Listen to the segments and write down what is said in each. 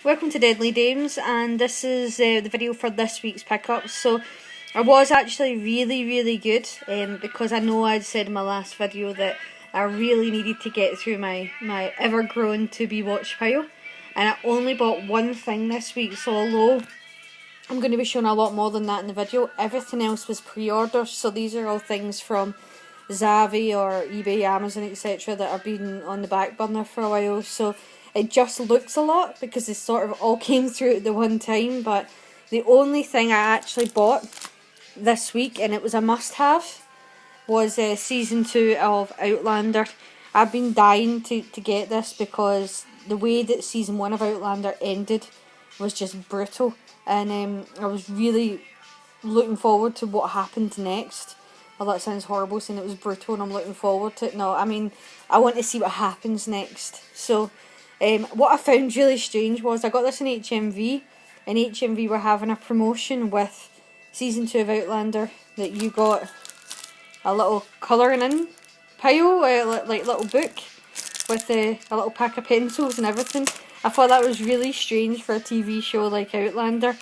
Welcome to Deadly Dames, and this is the video for this week's pickups. So, I was actually really good, because I know I'd said in my last video that I really needed to get through my ever-growing to-be watch pile. And I only bought one thing this week, so although I'm going to be showing a lot more than that in the video, everything else was pre-orders. So these are all things from Zavvi or eBay, Amazon, etc. that have been on the back burner for a while. So it just looks a lot because they sort of all came through at the one time. But the only thing I actually bought this week, and it was a must-have, was season 2 of Outlander. I've been dying to get this because the way that season 1 of Outlander ended was just brutal, and I was really looking forward to what happened next. Well, that sounds horrible saying it was brutal and I'm looking forward to it. No, I mean, I want to see what happens next. So, what I found really strange was I got this in HMV, and HMV were having a promotion with season 2 of Outlander that you got a little colouring in pile, like little book with a little pack of pencils and everything. I thought that was really strange for a TV show like Outlander,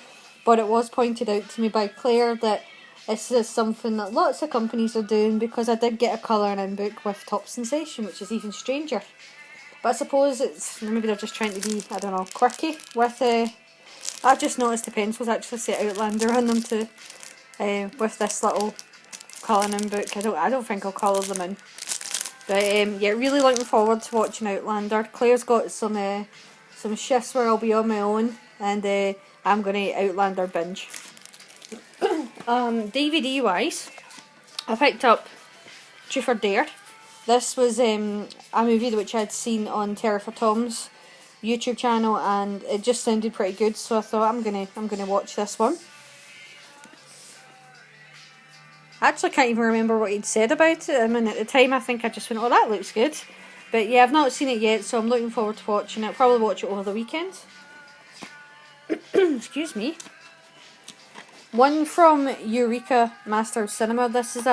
but it was pointed out to me by Claire that this is something that lots of companies are doing, because I did get a colouring in book with Top Sensation, which is even stranger. But I suppose it's maybe they're just trying to be, I don't know, quirky with I've just noticed the pencils actually say Outlander on them too, with this little colouring in book. I don't think I'll colour them in. But yeah, really looking forward to watching Outlander. Claire's got some shifts where I'll be on my own, and I'm going to Outlander binge. DVD wise, I picked up Truth or Dare. This was a movie which I'd seen on Terror for Tom's YouTube channel, and it just sounded pretty good, so I thought I'm gonna watch this one. I actually can't even remember what he'd said about it. I mean, at the time I think I just went, oh, that looks good. But yeah, I've not seen it yet, so I'm looking forward to watching it. I'll probably watch it over the weekend. Excuse me. One from Eureka Master of Cinema. This is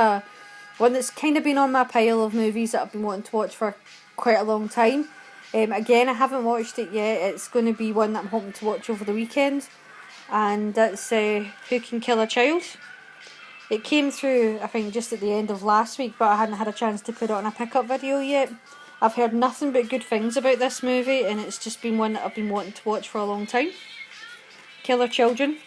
one that's kind of been on my pile of movies that I've been wanting to watch for quite a long time. Again, I haven't watched it yet. It's going to be one that I'm hoping to watch over the weekend. And that's Who Can Kill a Child. It came through, I think, just at the end of last week, but I hadn't had a chance to put it on a pickup video yet. I've heard nothing but good things about this movie, and it's just been one that I've been wanting to watch for a long time. Killer Children.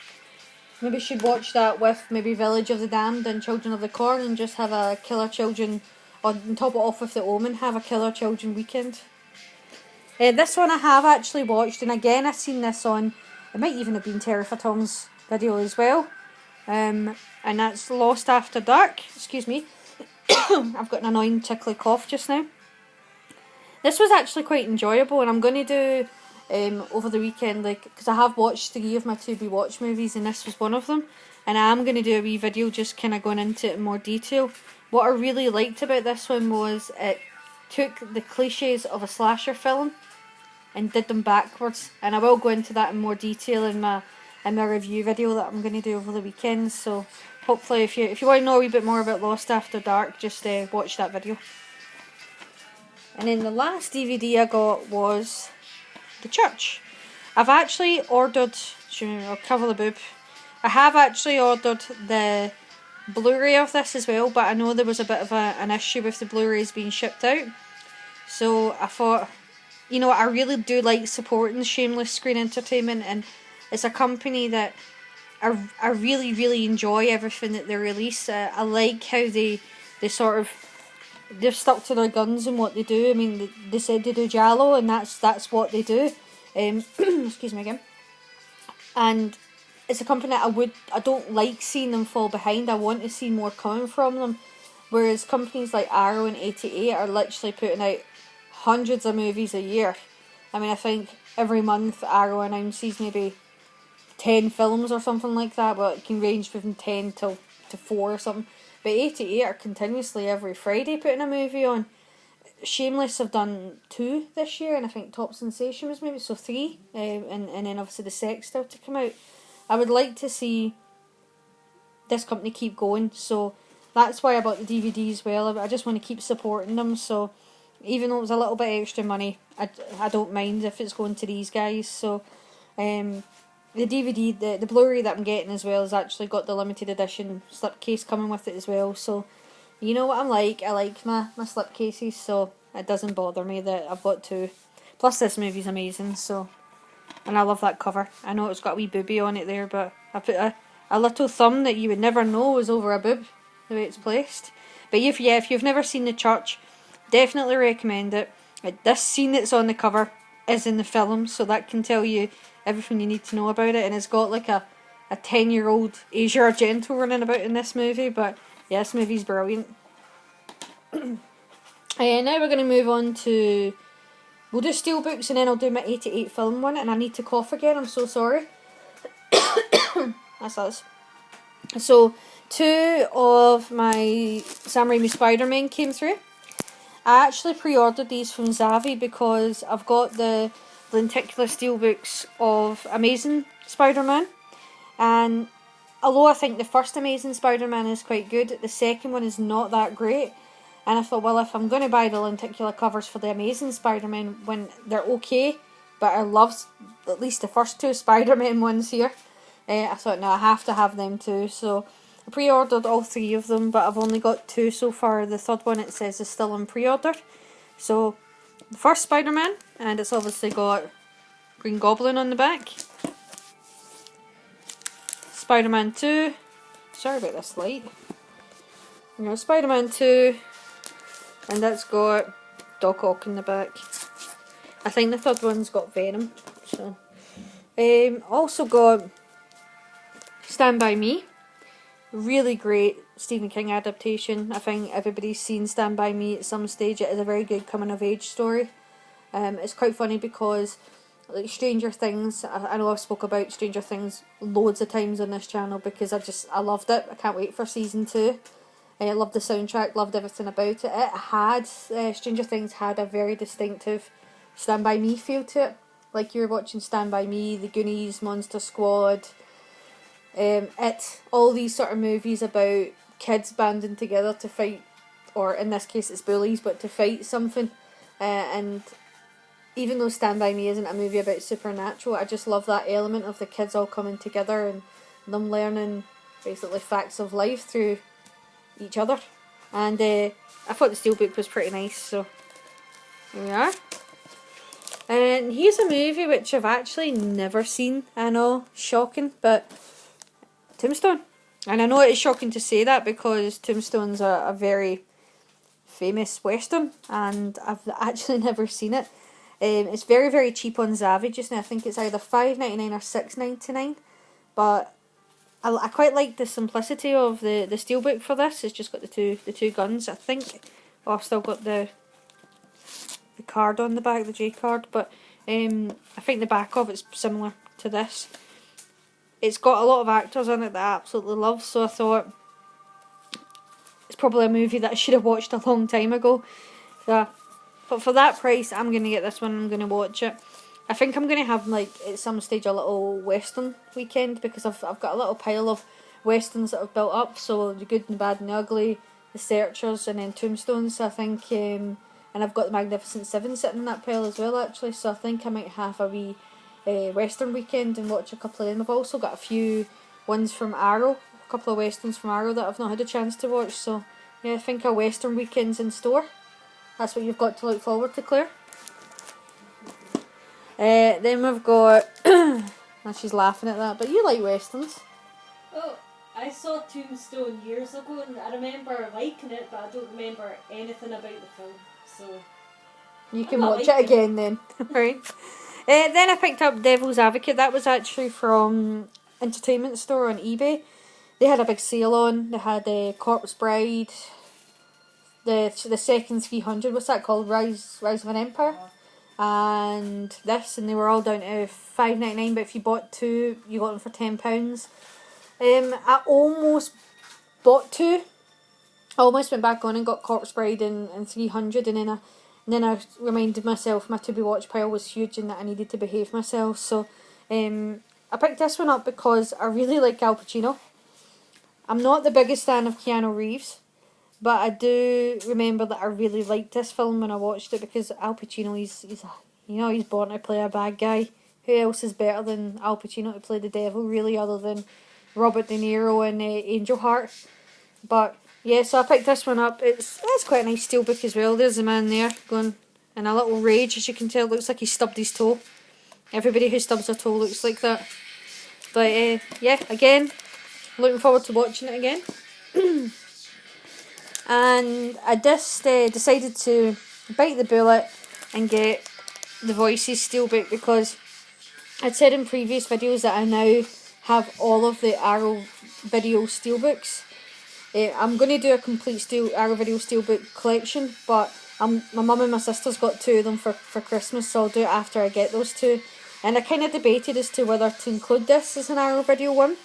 Maybe should watch that with maybe Village of the Damned and Children of the Corn, and just have a Killer Children, on top it off with The Omen, have a Killer Children weekend. This one I have actually watched, and again I've seen this on, it might even have been Terror for Tom's video as well. And that's Lost After Dark. Excuse me. I've got an annoying tickly cough just now. This was actually quite enjoyable, and I'm going to do over the weekend, because I have watched 3 of my to-be watch movies, and this was one of them, and I am going to do a wee video just kind of going into it in more detail. What I really liked about this one was it took the cliches of a slasher film and did them backwards, and I will go into that in more detail in my review video that I'm going to do over the weekend. So hopefully if you want to know a wee bit more about Lost After Dark, just watch that video. And then the last DVD I got was The Church. I've actually ordered, I'll cover the boob, I have actually ordered the Blu-ray of this as well, but I know there was a bit of an issue with the Blu-rays being shipped out. So I thought, you know, I really do like supporting Shameless Screen Entertainment, and it's a company that I really enjoy everything that they release. I like how they're stuck to their guns and what they do. I mean, they said they do Giallo, and that's what they do. Excuse me again. And it's a company that I don't like seeing them fall behind. I want to see more coming from them. Whereas companies like Arrow and 88 are literally putting out hundreds of movies a year. I mean, I think every month Arrow announces maybe 10 films or something like that, but it can range from 10 to 4 or something. But 88 are continuously every Friday putting a movie on. Shameless have done 2 this year, and I think Top Sensation was maybe 3, and then obviously the Sex still to come out. I would like to see this company keep going, so that's why I bought the DVD as well. I just want to keep supporting them, so even though it was a little bit extra money, I don't mind if it's going to these guys. So The DVD, the Blu-ray that I'm getting as well has actually got the limited edition slipcase coming with it as well. So, you know what I'm like. I like my slipcases, so it doesn't bother me that I've got two. Plus, this movie's amazing, so... And I love that cover. I know it's got a wee booby on it there, but I put a little thumb that you would never know was over a boob, the way it's placed. But if you've never seen The Church, definitely recommend it. This scene that's on the cover is in the film, so that can tell you everything you need to know about it. And it's got like a 10-year-old Asia Argento running about in this movie. But yeah, this movie's brilliant. Now we're going to move on to... We'll do Steelbooks and then I'll do my 88 film one. And I need to cough again, I'm so sorry. That's us. So, 2 of my Sam Raimi Spider-Man came through. I actually pre-ordered these from Zavvi because I've got the lenticular steelbooks of Amazing Spider-Man, and although I think the first Amazing Spider-Man is quite good, the second one is not that great. And I thought, well, if I'm going to buy the lenticular covers for the Amazing Spider-Man, when they're okay, but I love at least the first 2 Spider-Man ones here, I thought, no, I have to have them too. So I pre-ordered all 3 of them, but I've only got 2 so far. The third one, it says, is still on pre-order. So the first Spider-Man, and it's obviously got Green Goblin on the back. Spider-Man 2. Sorry about this light. You know, Spider-Man 2. And that's got Doc Ock in the back. I think the third one's got Venom. So, also got Stand By Me. Really great Stephen King adaptation. I think everybody's seen Stand By Me at some stage. It is a very good coming of age story. It's quite funny because, like, Stranger Things, I know I've spoke about Stranger Things loads of times on this channel because I loved it. I can't wait for season 2. I loved the soundtrack, loved everything about it. It had, Stranger Things had a very distinctive Stand By Me feel to it. Like you were watching Stand By Me, The Goonies, Monster Squad, all these sort of movies about kids banding together to fight, or in this case it's bullies, but to fight something. And even though Stand By Me isn't a movie about supernatural, I just love that element of the kids all coming together and them learning basically facts of life through each other. And I thought the steelbook was pretty nice, so here we are. And here's a movie which I've actually never seen. I know, shocking, but Tombstone. And I know it's shocking to say that because Tombstone's a very famous western, and I've actually never seen it. It's very, very cheap on Zavvi just now. I think it's either $5.99 or $6.99, but I quite like the simplicity of the steelbook for this. It's just got the two guns. I think I've still got the card on the back, the J card, but I think the back of it's similar to this. It's got a lot of actors in it that I absolutely love, so I thought it's probably a movie that I should have watched a long time ago. So, but for that price, I'm going to get this one. I'm going to watch it. I think I'm going to have, like, at some stage a little western weekend because I've got a little pile of westerns that I've built up. So The Good and the Bad and the Ugly, The Searchers, and then Tombstones. I think, and I've got The Magnificent Seven sitting in that pile as well, actually. So I think I might have a wee western weekend and watch a couple of them. I've also got a few ones from Arrow, a couple of westerns from Arrow that I've not had a chance to watch. So yeah, I think a western weekend's in store. That's what you've got to look forward to, Claire. Then we've got... oh, she's laughing at that, but you like westerns. Oh, I saw Tombstone years ago and I remember liking it, but I don't remember anything about the film, so... You can watch it again then. Right. Then I picked up Devil's Advocate. That was actually from Entertainment Store on eBay. They had a big sale on. They had Corpse Bride, the second 300, what's that called? Rise of an Empire. And this, and they were all down to $5.99, but if you bought 2, you got them for £10. I almost bought 2. I almost went back on and got Corpse Bride and 300, and then I reminded myself my to be watch pile was huge and that I needed to behave myself. So I picked this one up because I really like Al Pacino. I'm not the biggest fan of Keanu Reeves, but I do remember that I really liked this film when I watched it because Al Pacino, he's born to play a bad guy. who else is better than Al Pacino to play the devil, really, other than Robert De Niro in Angel Heart. But yeah, so I picked this one up. It's quite a nice steelbook as well. There's the man there going in a little rage, as you can tell. Looks like he stubbed his toe. Everybody who stubs their toe looks like that. But yeah, again, looking forward to watching it again. And I just decided to bite the bullet and get the Voices steelbook, because I'd said in previous videos that I now have all of the Arrow Video steelbooks. I'm going to do a complete Arrow Video steelbook collection, but my mum and my sister's got 2 of them for Christmas, so I'll do it after I get those 2. And I kind of debated as to whether to include this as an Arrow Video one,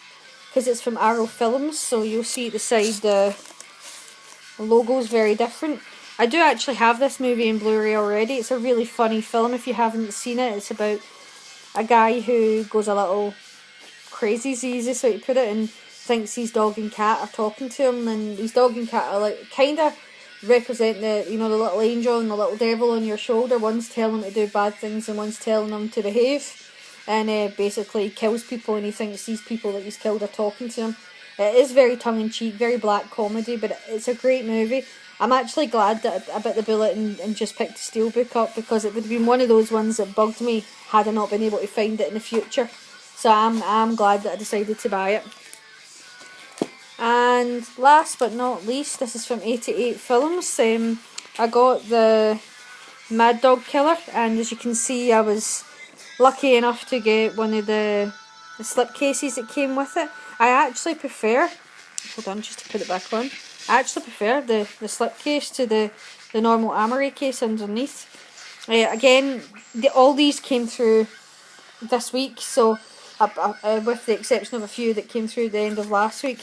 because it's from Arrow Films, so you'll see at the side the logo's very different. I do actually have this movie in Blu-ray already. It's a really funny film if you haven't seen it. It's about a guy who goes a little crazy, is the easiest way to put it, and thinks his dog and cat are talking to him, and his dog and cat are like kind of represent the the little angel and the little devil on your shoulder. One's telling him to do bad things and one's telling him to behave, and basically kills people, and he thinks these people that he's killed are talking to him. It is very tongue-in-cheek, very black comedy, but it's a great movie. I'm actually glad that I bit the bullet and just picked the steelbook up, because it would have been one of those ones that bugged me had I not been able to find it in the future. So I'm glad that I decided to buy it. And last but not least, this is from 88 Films. I got the Mad Dog Killer, and as you can see, I was lucky enough to get one of the slipcases that came with it. I actually prefer, hold on just to put it back on, I actually prefer the slipcase to the normal Amory case underneath. Again, all these came through this week, so with the exception of a few that came through the end of last week.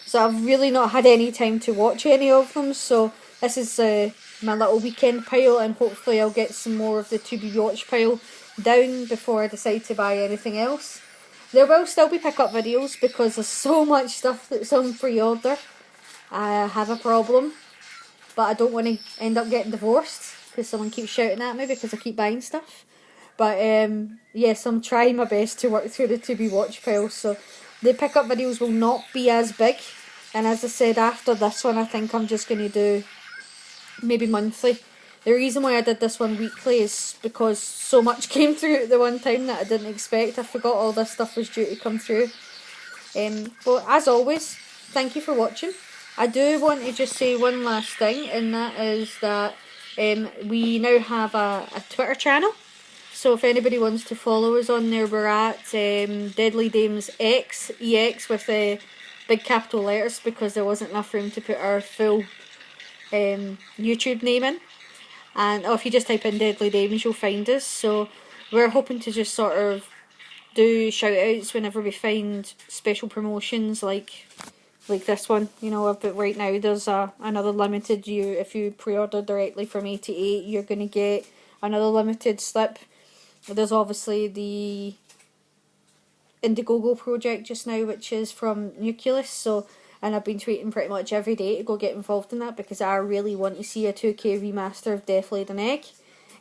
So I've really not had any time to watch any of them, so this is my little weekend pile, and hopefully I'll get some more of the to be watched pile down before I decide to buy anything else. There will still be pick-up videos, because there's so much stuff that's on pre-order. I have a problem, but I don't want to end up getting divorced, because someone keeps shouting at me because I keep buying stuff. But yes, I'm trying my best to work through the to be watched pile, so the pick-up videos will not be as big. And as I said, after this one, I think I'm just going to do maybe monthly. The reason why I did this one weekly is because so much came through at the one time that I didn't expect. I forgot all this stuff was due to come through. But as always, thank you for watching. I do want to just say one last thing, and that is that we now have a Twitter channel. So if anybody wants to follow us on there, we're at Deadly Dames X, EX with big capital letters, because there wasn't enough room to put our full YouTube name in. And if you just type in Deadly Dames, you'll find us. So we're hoping to just sort of do shout outs whenever we find special promotions like this one. But right now there's another limited. If you pre-order directly from 88, you're going to get another limited slip. There's obviously the Indiegogo project just now, which is from Nucleus, and I've been tweeting pretty much every day to go get involved in that, because I really want to see a 2K remaster of Death Laid an Egg.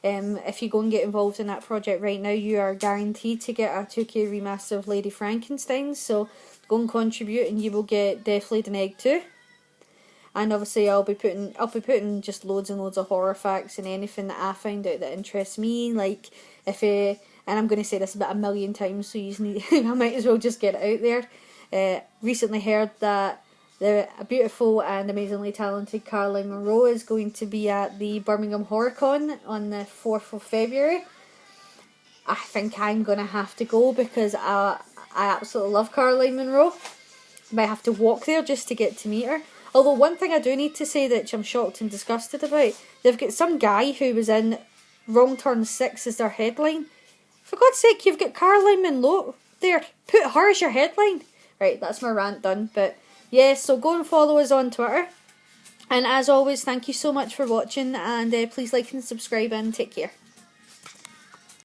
If you go and get involved in that project right now, you are guaranteed to get a 2K remaster of Lady Frankenstein, so go and contribute and you will get Death Laid an Egg too. And obviously I'll be putting just loads and loads of horror facts and anything that I find out that interests me, like and I'm going to say this about 1,000,000 times, so I might as well just get it out there. Recently heard that a beautiful and amazingly talented Caroline Munro is going to be at the Birmingham HorrorCon on the 4th of February. I think I'm going to have to go, because I absolutely love Caroline Munro. I might have to walk there just to get to meet her. Although one thing I do need to say that I'm shocked and disgusted about, they've got some guy who was in Wrong Turn 6 as their headline. For God's sake, you've got Caroline Munro there. Put her as your headline. Right, that's my rant done. But yeah, so go and follow us on Twitter. And as always, thank you so much for watching. And please like and subscribe and take care.